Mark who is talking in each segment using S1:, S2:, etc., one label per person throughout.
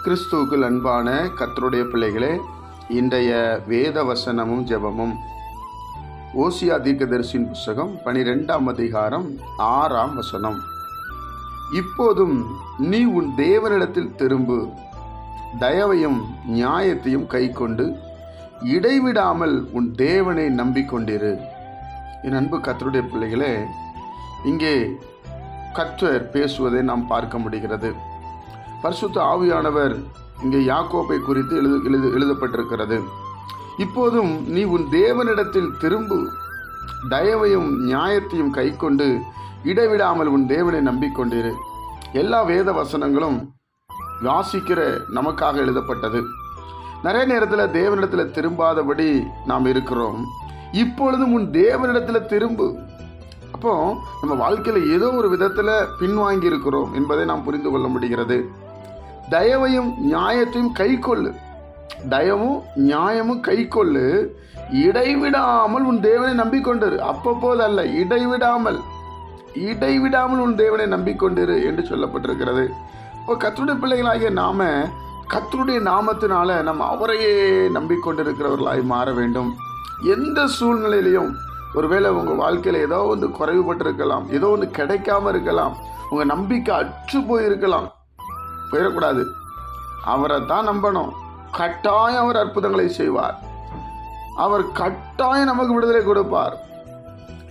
S1: கிறிஸ்துவுக்குள் அன்பான கர்த்தருடைய பிள்ளைகளே, இன்றைய வேத வசனமும் ஜெபமும் ஓசியா தீர்க்கதரிசியின் புஸ்தகம் 12ஆம் அதிகாரம் 6ஆம் வசனம். இப்போதும் நீ உன் தேவனிடத்தில் திரும்பு, தயவையும் நியாயத்தையும் கைக்கொண்டு இடைவிடாமல் உன் தேவனை நம்பிக்கொண்டிரு. என் அன்பு கர்த்தருடைய பிள்ளைகளே, இங்கே கர்த்தர் பேசுவதை நாம் பார்க்க முடிகிறது. பரிசுத்த ஆவியானவர் இங்கே யாக்கோபை குறித்து எழுதப்பட்டிருக்கிறது. இப்போதும் நீ உன் தேவனிடத்தில் திரும்பு, தயவையும் நியாயத்தையும் கைக்கொண்டு இடைவிடாமல் உன் தேவனை நம்பிக்கொண்டிரு. எல்லா வேத வசனங்களும் வாசிக்கிற நமக்காக எழுதப்பட்டது. நிறைய நேரத்தில் தேவனிடத்தில் திரும்பாதபடி நாம் இருக்கிறோம். இப்பொழுதும் உன் தேவனிடத்தில் திரும்பு. அப்போ நம்ம வாழ்க்கையில் ஏதோ ஒரு விதத்தில் பின்வாங்கி இருக்கிறோம் என்பதை நாம் புரிந்து கொள்ள முடிகிறது. தயவையும் நியாயத்தையும் கைக்கொள்ளு, தயவும் நியாயமும் கைக்கொள்ளு, இடைவிடாமல் உன் தேவனை நம்பிக்கொண்டிரு. அப்பப்போது அல்ல, இடைவிடாமல் உன் தேவனை நம்பிக்கொண்டிரு என்று சொல்லப்பட்டிருக்கிறது. இப்போ கர்த்தருடைய பிள்ளைகளாகிய நாம கர்த்தருடைய நாமத்தினால நம்ம அவரையே நம்பிக்கொண்டிருக்கிறவர்களாய் மாற வேண்டும். எந்த சூழ்நிலையிலையும், ஒருவேளை உங்கள் வாழ்க்கையில் ஏதோ ஒன்று குறைவுபட்டிருக்கலாம், ஏதோ ஒன்று கிடைக்காம இருக்கலாம், உங்கள் நம்பிக்கை அற்று போயிருக்கலாம். போயிடக்கூடாது. அவரை தான் நம்பணும். கட்டாயம் அவர் அற்புதங்களை செய்வார். அவர் கட்டாயம் நமக்கு விடுதலை கொடுப்பார்.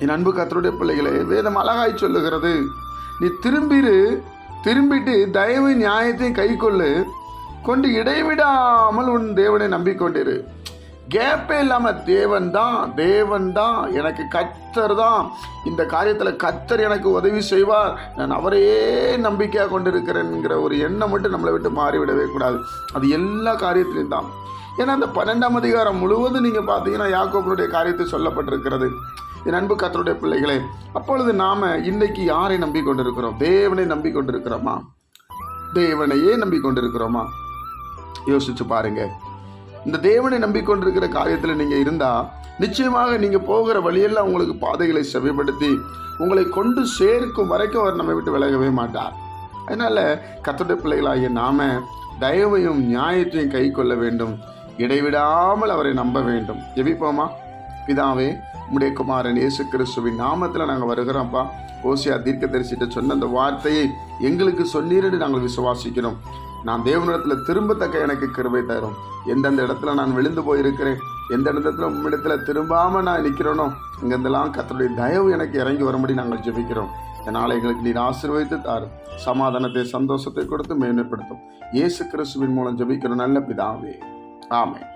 S1: என் அன்பு கர்த்தருடைய பிள்ளைகளே, வேதம் அழகாய் சொல்லுகிறது, நீ திரும்பிட்டு தயவு நியாயத்தையும் கைக்கொள்ளு, கொண்டு இடைவிடாமல் உன் தேவனை நம்பிக்கொண்டிரு. கேப்பே இல்லாமல் தேவன் தான் எனக்கு கர்த்தர் தான், இந்த காரியத்தில் கர்த்தர் எனக்கு உதவி செய்வார், நான் அவரையே நம்பிக்கையாக கொண்டிருக்கிறேன்ங்கிற ஒரு எண்ணம் மட்டும் நம்மளை விட்டு மாறிவிடவே கூடாது. அது எல்லா காரியத்திலையும் தான். ஏன்னா அந்த 12ஆம் அதிகாரம் முழுவதும் நீங்கள் பார்த்தீங்கன்னா யாக்கோபுடைய காரியத்தை சொல்லப்பட்டிருக்கிறது. என் அன்பு கர்த்தருடைய பிள்ளைகளே, அப்பொழுது நாம் இன்னைக்கு யாரை நம்பிக்கொண்டிருக்கிறோம்? தேவனை நம்பிக்கொண்டிருக்கிறோமா? தேவனையே நம்பிக்கொண்டிருக்கிறோமா? யோசிச்சு பாருங்க. இந்த தேவனை நம்பிக்கொண்டிருக்கிற காரியத்தில் நீங்கள் இருந்தால் நிச்சயமாக நீங்கள் போகிற வழியெல்லாம் உங்களுக்கு பாதைகளை செவிப்படுத்தி உங்களை கொண்டு சேர்க்கும் வரைக்கும் அவர் நம்மை விட்டு விலகவே மாட்டார். அதனால் கர்த்தருடைய பிள்ளைகளாகிய நாம தயவையும் நியாயத்தையும் கை கொள்ள வேண்டும், இடைவிடாமல் அவரை நம்ப வேண்டும். ஜெபிப்போமா? பிதாவே, உம்முடைய குமாரன் இயேசு கிறிஸ்துவின் நாமத்தில் நாங்கள் வருகிறோம்ப்பா. ஓசியா தீர்க்கதரிசிட்ட சொன்ன அந்த வார்த்தையை எங்களுக்கு சொன்னீரன்னு நாங்கள் விசுவாசிக்கிறோம். நான் தேவனிடத்தில் திரும்பத்தக்க எனக்கு கிருபை தரும். எந்தெந்த இடத்துல நான் விழுந்து போயிருக்கிறேன், எந்த இடத்துல உம்மிடத்தில் திரும்பாமல் நான் நிற்கிறேனோ, இங்கெந்தெல்லாம் கர்த்தருடைய தயவு எனக்கு இறங்கி வரும்படி நாங்கள் ஜெபிக்கிறோம். இதனால் எங்களுக்கு நீர் ஆசீர்வதித்து தாரும். சமாதானத்தை, சந்தோஷத்தை கொடுத்து மேன்மைப்படுத்தும். இயேசு கிறிஸ்துவின் மூலம் ஜெபிக்கிறோம் நல்ல பிதாவே. ஆமென்.